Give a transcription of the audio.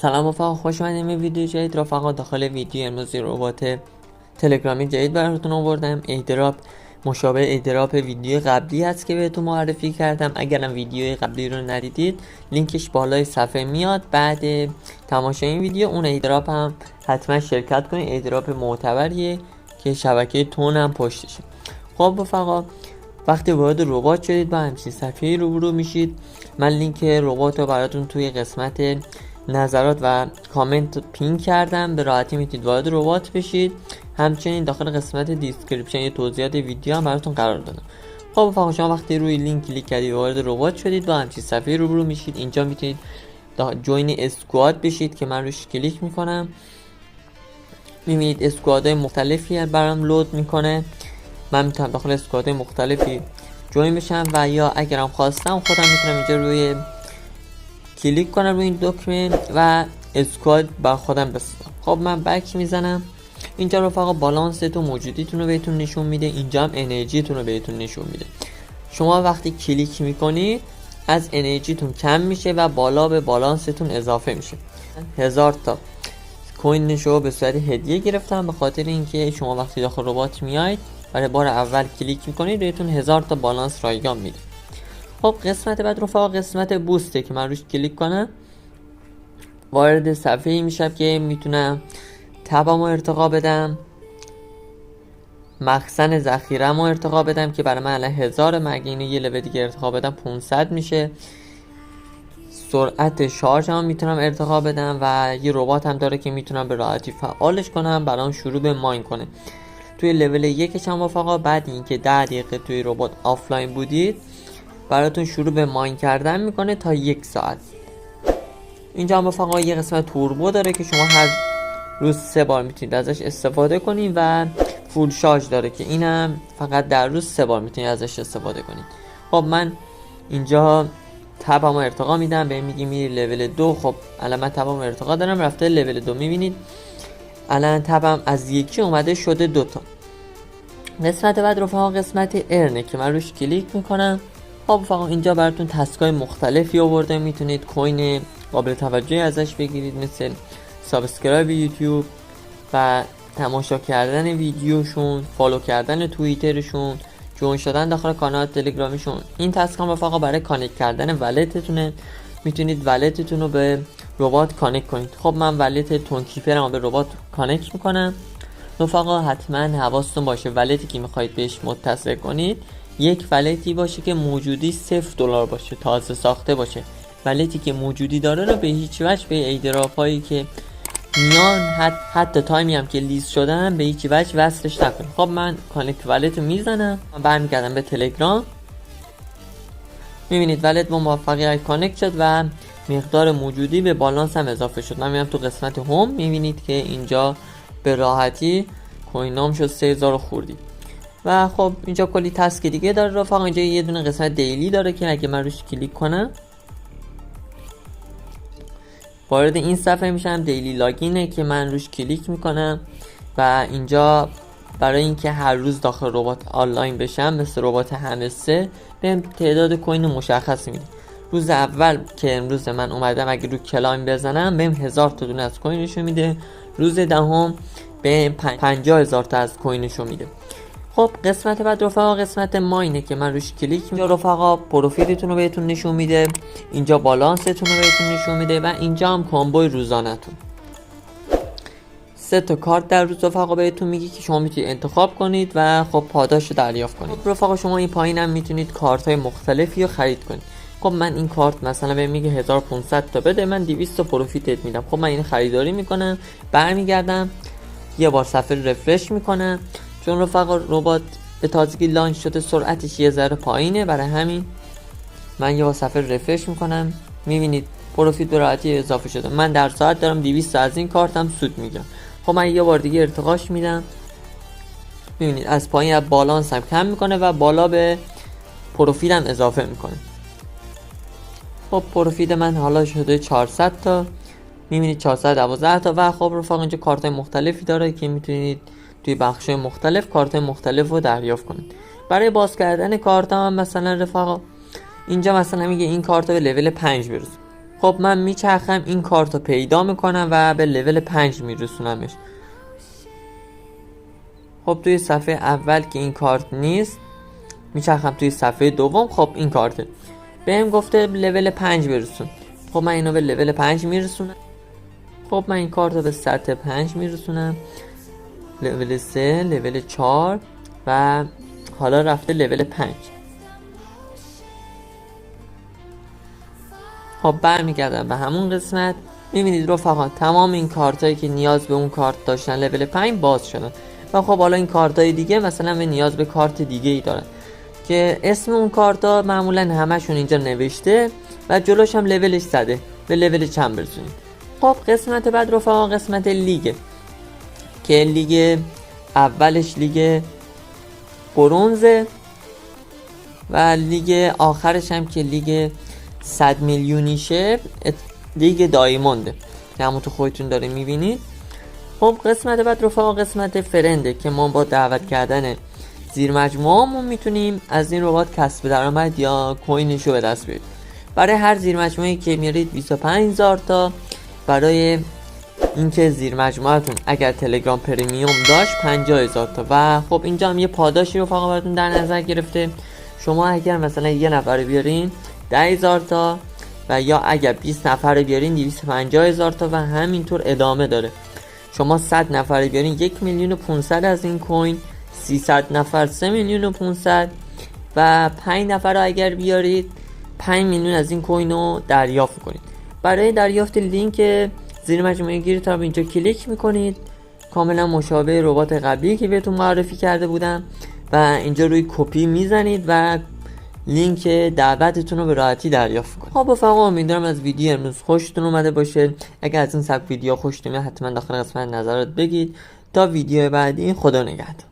سلام رفقا، خوش اومدیم به ویدیو جدید. رفقا داخل ویدیو امروز ربات تلگرامی جدید براتون آوردم. ایردراپ مشابه ایردراپ ویدیو قبلی هست که بهتون معرفی کردم. اگرم ویدیو قبلی رو ندیدید لینکش بالای صفحه میاد. بعد تماشای این ویدیو اون ایردراپ هم حتما شرکت کنید. ایردراپ معتبریه که شبکه تون هم پشتشه. خب رفقا، وقتی وارد ربات شدید با همچین صفحه‌ای روبرو میشید. من لینک ربات رو براتون توی قسمت نظرات و کامنت پین کردم، به راحتی میتونید وارد ربات بشید. همچنین داخل قسمت دیسکریپشن یه توضیحات ویدیو هم براتون قرار دادم. خب رفقا، شما وقتی روی لینک کلیک کردید وارد ربات شدید با همچین صفحه روبرو میشید. اینجا میتونید جوین اسکواد بشید که من روش کلیک میکنم. میبینید اسکوادهای مختلفی برام لود میکنه. من میتونم داخل اسکوادهای مختلفی جوین بشم و یا اگرم خواستم خودم میتونم اینجا روی کلیک کنم روی این دکمه و اسکواد بر خودم بسازم. خب من بک میزنم. اینجا رفقا بالانستون موجودیتون رو بهتون نشون میده. اینجا هم انرژیتون رو بهتون نشون میده. شما وقتی کلیک میکنید از انرژیتون کم میشه و بالا به بالانستون اضافه میشه. 1000 تا کوین نشو به صورت هدیه گرفتم به خاطر اینکه شما وقتی داخل ربات میاید برای بار اول کلیک میکنید بهتون 1000 تا بالانس رایگان میده. خب قسمت بعد رفقا قسمت بوسته که من روش کلیک کنم وارد صفحه‌ای میشم که میتونم تبامو ارتقا بدم، مخزن ذخیره‌مو ارتقا بدم که برای من الان 1000، مگه اینو یه لول دیگه ارتقا بدم 500 میشه. سرعت شارژ هم میتونم ارتقا بدم و یه ربات هم داره که میتونم به راحتی فعالش کنم برام شروع به ماین کنه. توی لول 1 هم رفقا بعد اینکه 10 دقیقه توی ربات آفلاین بودید براتون شروع به ماین کردن میکنه تا 1 ساعت. اینجا هم رفقا یه قسمت توربو داره که شما هر روز 3 بار میتونید ازش استفاده کنید و فول شارژ داره که اینم فقط در روز 3 بار میتونید ازش استفاده کنید. خب من اینجا تبامو ارتقا میدم، به میگی میری لول 2. خب الان من تبامو ارتقا دارم رفته لول 2. میبینید الان تبم از 1 اومده شده 2 تا. قسمت بعد رفقا قسمت ارنه که من روش کلیک میکنم. خب رفقا اینجا براتون تسکای مختلفی آورده، میتونید کوین قابل توجهی ازش بگیرید مثل سابسکرایب یوتیوب و تماشا کردن ویدیوشون، فالو کردن توییترشون، جوین شدن داخل کانال تلگرامیشون. این تسک هم رفقا برای کانکت کردن ولتتونه. میتونید ولتتون رو به ربات کانکت کنید. خب من ولت تونکیپرم به ربات کانکت میکنم. رفقا حتما حواستون باشه ولتی که میخواید بهش متصل کنید یک ولتی باشه که موجودی $0 باشه، تازه ساخته باشه. ولتی که موجودی داره رو به هیچ وجه به ایردراپ هایی که میان حتی تایمی هم که لیست شدن به هیچ وجه وصلش نکنید. خب من کانکت ولت میزنم، برمیگردم به تلگرام. میبینید ولت با موفقیت کانکت شد و مقدار موجودی به بالانس هم اضافه شد. من میام تو قسمت هوم، میبینید که اینجا به راحتی کوینام شد 3000 خوردی. و خب اینجا کلی تسک دیگه داره رفقا. اینجا یه دونه قسمت دیلی داره که اگه من روش کلیک کنم وارد این صفحه میشم. دیلی لاگینه که من روش کلیک میکنم و اینجا برای اینکه هر روز داخل ربات آنلاین بشم مثل ربات همسه بهم تعداد کوین مشخص میده. روز اول که امروز من اومدم اگه رو کلایم بزنم بهم 1000 تا دونه از کوینشو میده. روز دهم بهم 50000 تا از کوینشو میده. خب قسمت بعد رفقا قسمت ماینه که من روش کلیک اینجا رفقا پروفیلتون رو بهتون نشون میده، اینجا بالانستون رو بهتون نشون میده و اینجا هم کامبوی روزانه‌تون. 3 تا کارت در روز رفقا بهتون میگه که شما میتونید انتخاب کنید و خب پاداش رو دریافت کنید. خب رفقا شما این پایین هم میتونید کارت های مختلفی رو خرید کنید. خب من این کارت مثلا بهم میگه 1500 تا بده، من 200 تا پروفیت میدم. خب من این خریداری میکنم، برمیگردم یه بار صفحه رفرش میکنم. چون رفقا ربات به تازگی لانچ شده سرعتش یه ذره پایینه، برای همین من یه صفحه رفرش میکنم. میبینید پروفیت به راحتی اضافه شده. من در ساعت دارم 200 از این کارتم سود میگیرم. خب من یه بار دیگه ارتقاش میدم. میبینید از پایین از بالانس هم کم میکنه و بالا به پروفیتم اضافه میکنه. خب پروفیت من حالا شده 400 تا. میبینید 412 تا. و خب رفقا اینجا کارت مختلفی داره که میتونید توی بخش مختلف کارت مختلف رو دریافت کنید. برای باز کردن کارت هم مثلا رفقا اینجا مثلا میگه این کارت به لول 5 برسون. خب من میچرخم این کارت رو پیدا میکنم و به لول 5 میرسونمش. خب توی صفحه اول که این کارت نیست میچرخم توی صفحه دوم. خب این کارته بهم گفته لول 5 برسون. خب من اینو به لول 5 میرسونم. خب من این کارت رو به سطح 5 میرسونم، لول 3، لول 4 و حالا رفته لول 5. خب برمیگردم به همون قسمت. میبینید رفقا تمام این کارت هایی که نیاز به اون کارت داشتن لول 5 باز شدن و خب حالا این کارت های دیگه مثلا به نیاز به کارت دیگه ای دارن که اسم اون کارت ها معمولا همشون اینجا نوشته و جلوش هم لولش زده به لول چند برسونید. خب قسمت بعد رفقا قسمت لیگه که لیگ اولش لیگ برنزه و لیگ آخرش هم که لیگ 100 میلیونیشه لیگ دایمونده که همون تو خودتون داره میبینید. خب قسمت بعد رفقا قسمت فرنده که ما با دعوت کردن زیر مجموعه‌مون میتونیم از این ربات کسب درآمد یا کوینشو به دست بیارید. برای هر زیر مجموعه‌ای که میارید 25000 تا، برای اینکه زیر مجموعتون اگر تلگرام پرمیوم داشت 50000 تا. و خب اینجا هم یه پاداشی رفقا براتون در نظر گرفته. شما اگر مثلا یه نفر بیارین 10000 تا و یا اگر 20 نفر بیارین 250000 تا و همینطور ادامه داره. شما 100 نفر بیارین 1,500,000 از این کوین، 300 نفر 3,500,000 و 5 نفر اگر بیارید 5 میلیون از این کوین رو دریافت کنید. برای دریافت لینک زیر مجموعه گیرتون رو اینجا کلیک میکنید، کاملا مشابه ربات قبلی که بهتون معرفی کرده بودم و اینجا روی کپی میزنید و لینک دعوتتون رو به راحتی دریافت کنید. خب رفقا امیدوارم از ویدیو امروز خوشتون اومده باشه. اگر از این سبک ویدیو خوشتون اومد حتما داخل قسمت نظرات بگید. تا ویدیو بعدی خدا نگهدار.